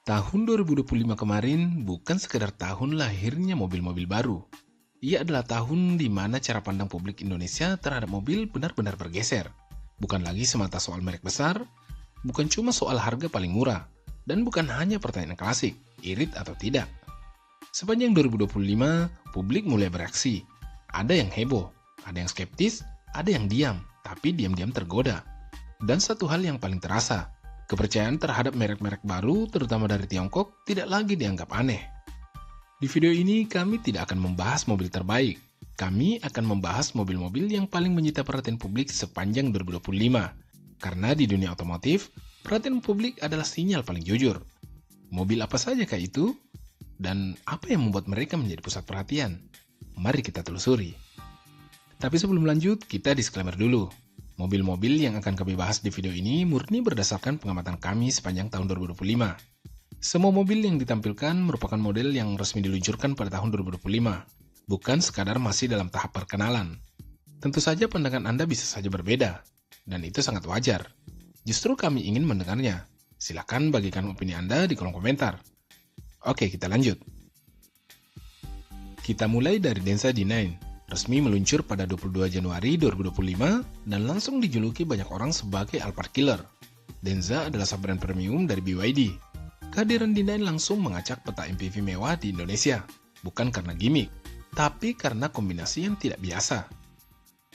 Tahun 2025 kemarin bukan sekedar tahun lahirnya mobil-mobil baru. Ia adalah tahun di mana cara pandang publik Indonesia terhadap mobil benar-benar bergeser. Bukan lagi semata soal merek besar, bukan cuma soal harga paling murah, dan bukan hanya pertanyaan klasik, irit atau tidak. Sepanjang 2025, publik mulai bereaksi. Ada yang heboh, ada yang skeptis, ada yang diam, tapi diam-diam tergoda. Dan satu hal yang paling terasa, kepercayaan terhadap merek-merek baru, terutama dari Tiongkok, tidak lagi dianggap aneh. Di video ini, kami tidak akan membahas mobil terbaik. Kami akan membahas mobil-mobil yang paling menyita perhatian publik sepanjang 2025. Karena di dunia otomotif, perhatian publik adalah sinyal paling jujur. Mobil apa saja kah itu? Dan apa yang membuat mereka menjadi pusat perhatian? Mari kita telusuri. Tapi sebelum lanjut, kita disclaimer dulu. Mobil-mobil yang akan kami bahas di video ini murni berdasarkan pengamatan kami sepanjang tahun 2025. Semua mobil yang ditampilkan merupakan model yang resmi diluncurkan pada tahun 2025, bukan sekadar masih dalam tahap perkenalan. Tentu saja pandangan Anda bisa saja berbeda, dan itu sangat wajar. Justru kami ingin mendengarnya. Silakan bagikan opini Anda di kolom komentar. Oke, kita lanjut. Kita mulai dari Denza D9, resmi meluncur pada 22 Januari 2025 dan langsung dijuluki banyak orang sebagai Alphard Killer. Denza adalah sub-brand premium dari BYD. Kehadiran D9 langsung mengacak peta MPV mewah di Indonesia, bukan karena gimmick, tapi karena kombinasi yang tidak biasa.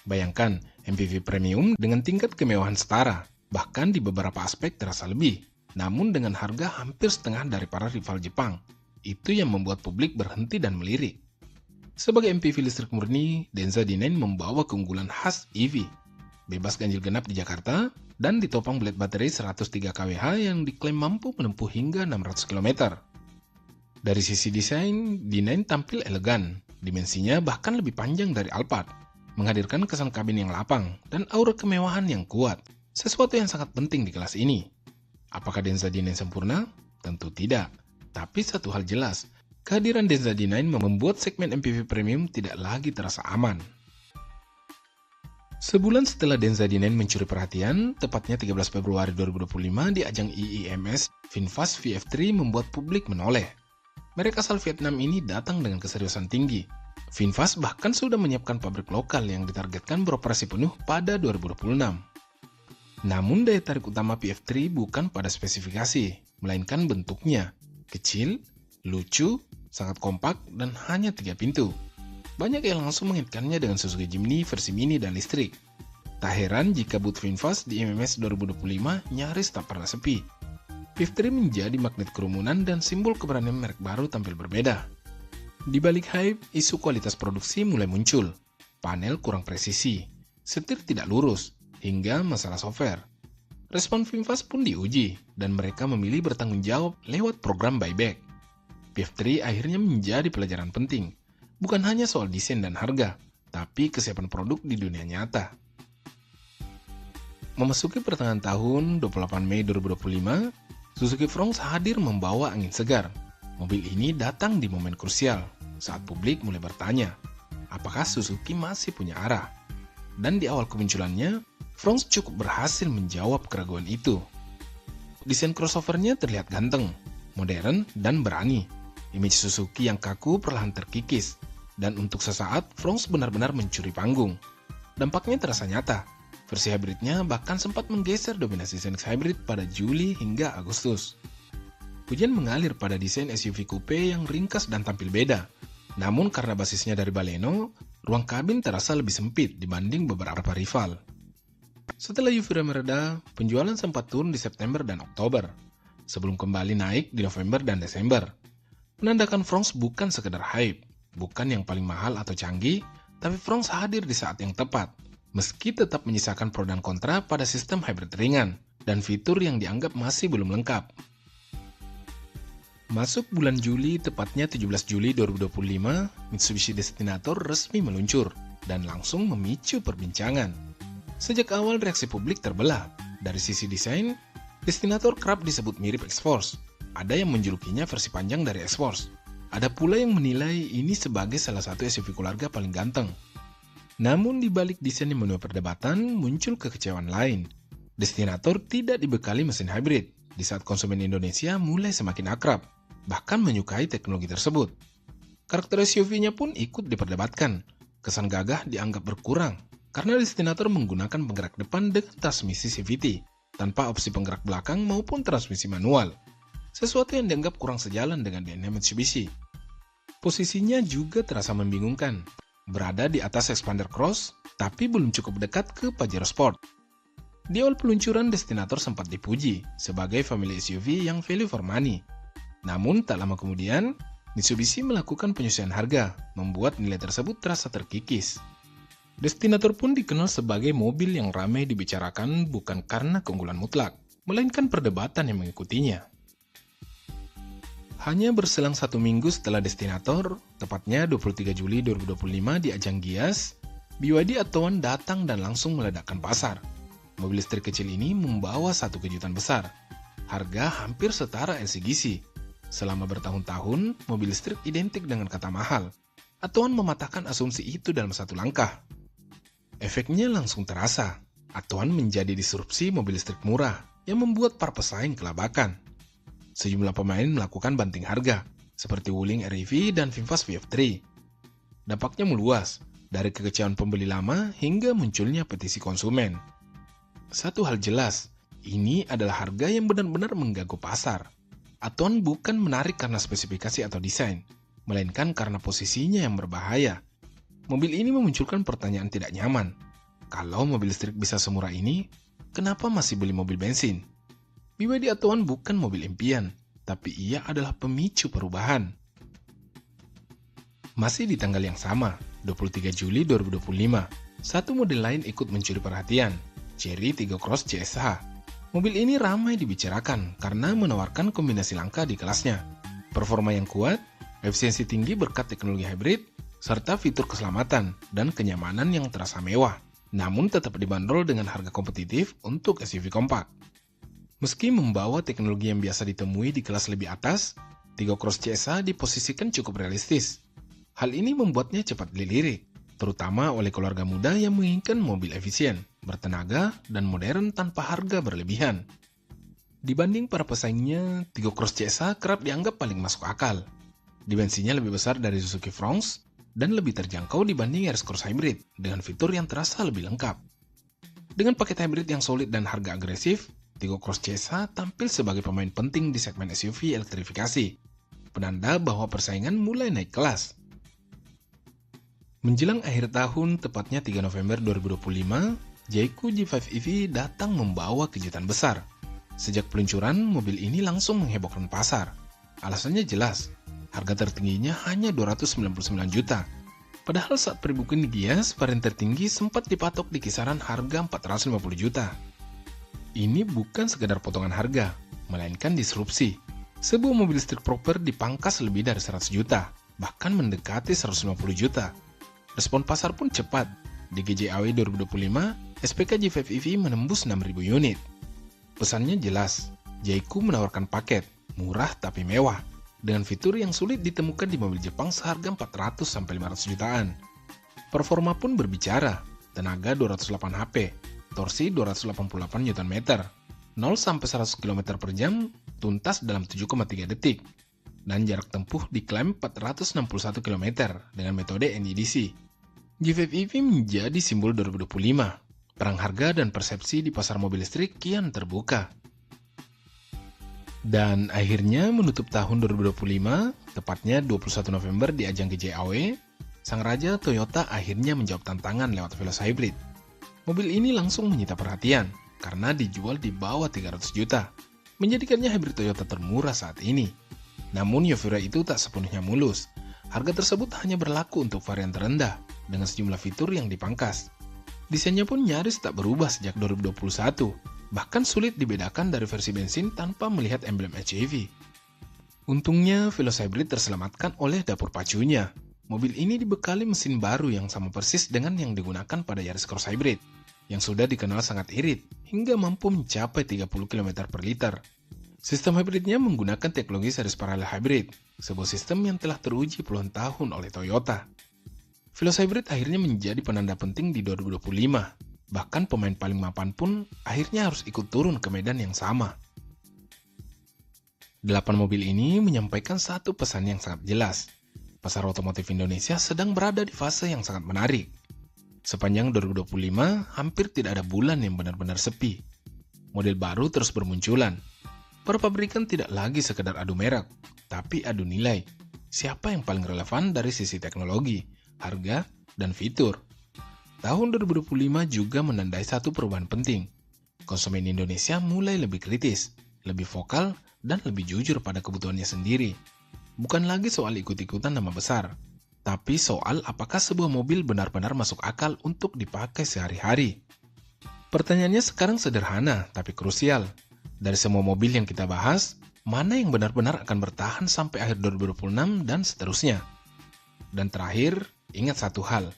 Bayangkan, MPV premium dengan tingkat kemewahan setara, bahkan di beberapa aspek terasa lebih, namun dengan harga hampir setengah dari para rival Jepang. Itu yang membuat publik berhenti dan melirik. Sebagai MPV listrik murni, Denza D9 membawa keunggulan khas EV. Bebas ganjil genap di Jakarta, dan ditopang blade baterai 103 kWh yang diklaim mampu menempuh hingga 600 km. Dari sisi desain, D9 tampil elegan, dimensinya bahkan lebih panjang dari Alphard, menghadirkan kesan kabin yang lapang dan aura kemewahan yang kuat, sesuatu yang sangat penting di kelas ini. Apakah Denza D9 sempurna? Tentu tidak. Tapi satu hal jelas, kehadiran Denza D9 membuat segmen MPV premium tidak lagi terasa aman. Sebulan setelah Denza D9 mencuri perhatian, tepatnya 13 Februari 2025 di ajang IIMS, VinFast VF3 membuat publik menoleh. Merek asal Vietnam ini datang dengan keseriusan tinggi. VinFast bahkan sudah menyiapkan pabrik lokal yang ditargetkan beroperasi penuh pada 2026. Namun daya tarik utama VF3 bukan pada spesifikasi, melainkan bentuknya. Kecil, lucu, sangat kompak, dan hanya 3 pintu. Banyak yang langsung mengaitkannya dengan Suzuki Jimny versi mini dan listrik. Tak heran jika booth VinFast di IMS 2025 nyaris tak pernah sepi. VF3 menjadi magnet kerumunan dan simbol keberanian merek baru tampil berbeda. Di balik hype, isu kualitas produksi mulai muncul. Panel kurang presisi, setir tidak lurus, hingga masalah software. Respon VinFast pun diuji, dan mereka memilih bertanggung jawab lewat program buyback. VF3 akhirnya menjadi pelajaran penting. Bukan hanya soal desain dan harga, tapi kesiapan produk di dunia nyata. Memasuki pertengahan tahun 28 Mei 2025, Suzuki Fronx hadir membawa angin segar. Mobil ini datang di momen krusial, saat publik mulai bertanya, apakah Suzuki masih punya arah? Dan di awal kemunculannya, Fronx cukup berhasil menjawab keraguan itu. Desain crossovernya terlihat ganteng, modern, dan berani. Image Suzuki yang kaku perlahan terkikis, dan untuk sesaat Fronx benar-benar mencuri panggung. Dampaknya terasa nyata. Versi hybridnya bahkan sempat menggeser dominasi Xenix Hybrid pada Juli hingga Agustus. Pujian mengalir pada desain SUV coupe yang ringkas dan tampil beda. Namun karena basisnya dari Baleno, ruang kabin terasa lebih sempit dibanding beberapa rival. Setelah euforia mereda, penjualan sempat turun di September dan Oktober, sebelum kembali naik di November dan Desember. Menandakan Fronx bukan sekedar hype, bukan yang paling mahal atau canggih, tapi Fronx hadir di saat yang tepat, meski tetap menyisakan pro dan kontra pada sistem hybrid ringan, dan fitur yang dianggap masih belum lengkap. Masuk bulan Juli, tepatnya 17 Juli 2025, Mitsubishi Destinator resmi meluncur, dan langsung memicu perbincangan. Sejak awal reaksi publik terbelah. Dari sisi desain, Destinator kerap disebut mirip X-Force. Ada yang menjulukinya versi panjang dari X-Force. Ada pula yang menilai ini sebagai salah satu SUV keluarga paling ganteng. Namun di balik desain yang menuai perdebatan, muncul kekecewaan lain. Destinator tidak dibekali mesin hybrid. di saat konsumen Indonesia mulai semakin akrab, bahkan menyukai teknologi tersebut. Karakter SUV-nya pun ikut diperdebatkan. Kesan gagah dianggap berkurang, karena Destinator menggunakan penggerak depan dengan transmisi CVT, tanpa opsi penggerak belakang maupun transmisi manual. Sesuatu yang dianggap kurang sejalan dengan DNA Mitsubishi. Posisinya juga terasa membingungkan, berada di atas Expander Cross, tapi belum cukup dekat ke Pajero Sport. Di awal peluncuran, Destinator sempat dipuji sebagai family SUV yang value for money. Namun tak lama kemudian, Mitsubishi melakukan penyesuaian harga, membuat nilai tersebut terasa terkikis. Destinator pun dikenal sebagai mobil yang ramai dibicarakan bukan karena keunggulan mutlak, melainkan perdebatan yang mengikutinya. Hanya berselang 1 minggu setelah Destinator, tepatnya 23 Juli 2025 di ajang Gias, BYD Athlon datang dan langsung meledakkan pasar. Mobil listrik kecil ini membawa satu kejutan besar. Harga hampir setara LCGC. Selama bertahun-tahun, mobil listrik identik dengan kata mahal. Athlon mematahkan asumsi itu dalam satu langkah. Efeknya langsung terasa. Athlon menjadi disrupsi mobil listrik murah yang membuat para pesaing kelabakan. Sejumlah pemain melakukan banting harga, seperti Wuling REV dan VinFast VF3. Dampaknya meluas, dari kekecewaan pembeli lama hingga munculnya petisi konsumen. Satu hal jelas, ini adalah harga yang benar-benar mengganggu pasar. Athlon bukan menarik karena spesifikasi atau desain, melainkan karena posisinya yang berbahaya. Mobil ini memunculkan pertanyaan tidak nyaman. Kalau mobil listrik bisa semurah ini, kenapa masih beli mobil bensin? BYD Athlon bukan mobil impian, tapi ia adalah pemicu perubahan. Masih di tanggal yang sama, 23 Juli 2025, satu model lain ikut mencuri perhatian, Chery Tiggo Cross CSH. Mobil ini ramai dibicarakan karena menawarkan kombinasi langka di kelasnya. Performa yang kuat, efisiensi tinggi berkat teknologi hybrid, serta fitur keselamatan dan kenyamanan yang terasa mewah, namun tetap dibanderol dengan harga kompetitif untuk SUV kompak. Meski membawa teknologi yang biasa ditemui di kelas lebih atas, Tiggo Cross CSH diposisikan cukup realistis. Hal ini membuatnya cepat dilirik, terutama oleh keluarga muda yang menginginkan mobil efisien, bertenaga, dan modern tanpa harga berlebihan. Dibanding para pesaingnya, Tiggo Cross CSH kerap dianggap paling masuk akal. Dimensinya lebih besar dari Suzuki Fronx dan lebih terjangkau dibanding Yaris Cross Hybrid dengan fitur yang terasa lebih lengkap. Dengan paket hybrid yang solid dan harga agresif, Tiggo Cross CSH tampil sebagai pemain penting di segmen SUV elektrifikasi, penanda bahwa persaingan mulai naik kelas. Menjelang akhir tahun, tepatnya 3 November 2025, Jayco G5 EV datang membawa kejutan besar. Sejak peluncuran, mobil ini langsung menghebohkan pasar. Alasannya jelas, harga tertingginya hanya 299 juta. Padahal saat peribukan di Gias, varian tertinggi sempat dipatok di kisaran harga 450 juta. Ini bukan sekedar potongan harga, melainkan disrupsi. Sebuah mobil listrik proper dipangkas lebih dari 100 juta, bahkan mendekati 150 juta. Respon pasar pun cepat. Di GJAW 2025, SPK G5 EV menembus 6.000 unit. Pesannya jelas, Jayco menawarkan paket, murah tapi mewah, dengan fitur yang sulit ditemukan di mobil Jepang seharga 400-500 jutaan. Performa pun berbicara, tenaga 208 HP, torsi 288 Nm, 0-100 km per jam, tuntas dalam 7,3 detik, dan jarak tempuh diklaim 461 km dengan metode NEDC. G5 EV menjadi simbol 2025. Perang harga dan persepsi di pasar mobil listrik kian terbuka. Dan akhirnya menutup tahun 2025, tepatnya 21 November di ajang GJAW, sang raja Toyota akhirnya menjawab tantangan lewat Veloz Hybrid. Mobil ini langsung menyita perhatian karena dijual di bawah 300 juta, menjadikannya hybrid Toyota termurah saat ini. Namun euforia itu tak sepenuhnya mulus. Harga tersebut hanya berlaku untuk varian terendah, dengan sejumlah fitur yang dipangkas. Desainnya pun nyaris tak berubah sejak 2021, bahkan sulit dibedakan dari versi bensin tanpa melihat emblem HEV. Untungnya, Veloz Hybrid terselamatkan oleh dapur pacunya. Mobil ini dibekali mesin baru yang sama persis dengan yang digunakan pada Yaris Cross Hybrid, yang sudah dikenal sangat irit, hingga mampu mencapai 30 km per liter. Sistem hybridnya menggunakan teknologi series parallel hybrid, sebuah sistem yang telah teruji puluhan tahun oleh Toyota. Veloz Hybrid akhirnya menjadi penanda penting di 2025, bahkan pemain paling mapan pun akhirnya harus ikut turun ke medan yang sama. 8 mobil ini menyampaikan satu pesan yang sangat jelas. Pasar otomotif Indonesia sedang berada di fase yang sangat menarik. Sepanjang 2025, hampir tidak ada bulan yang benar-benar sepi. Model baru terus bermunculan. Para pabrikan tidak lagi sekedar adu merek, tapi adu nilai. Siapa yang paling relevan dari sisi teknologi, harga, dan fitur. Tahun 2025 juga menandai satu perubahan penting. Konsumen Indonesia mulai lebih kritis, lebih vokal, dan lebih jujur pada kebutuhannya sendiri. Bukan lagi soal ikut-ikutan nama besar, tapi soal apakah sebuah mobil benar-benar masuk akal untuk dipakai sehari-hari. Pertanyaannya sekarang sederhana tapi krusial. Dari semua mobil yang kita bahas, mana yang benar-benar akan bertahan sampai akhir 2026 dan seterusnya? Dan terakhir, ingat satu hal.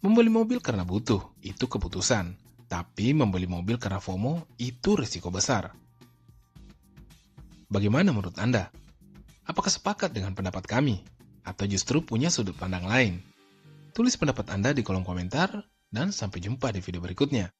Membeli mobil karena butuh, itu keputusan. Tapi membeli mobil karena FOMO, itu risiko besar. Bagaimana menurut Anda? Apakah sepakat dengan pendapat kami? Atau justru punya sudut pandang lain? Tulis pendapat Anda di kolom komentar, dan sampai jumpa di video berikutnya.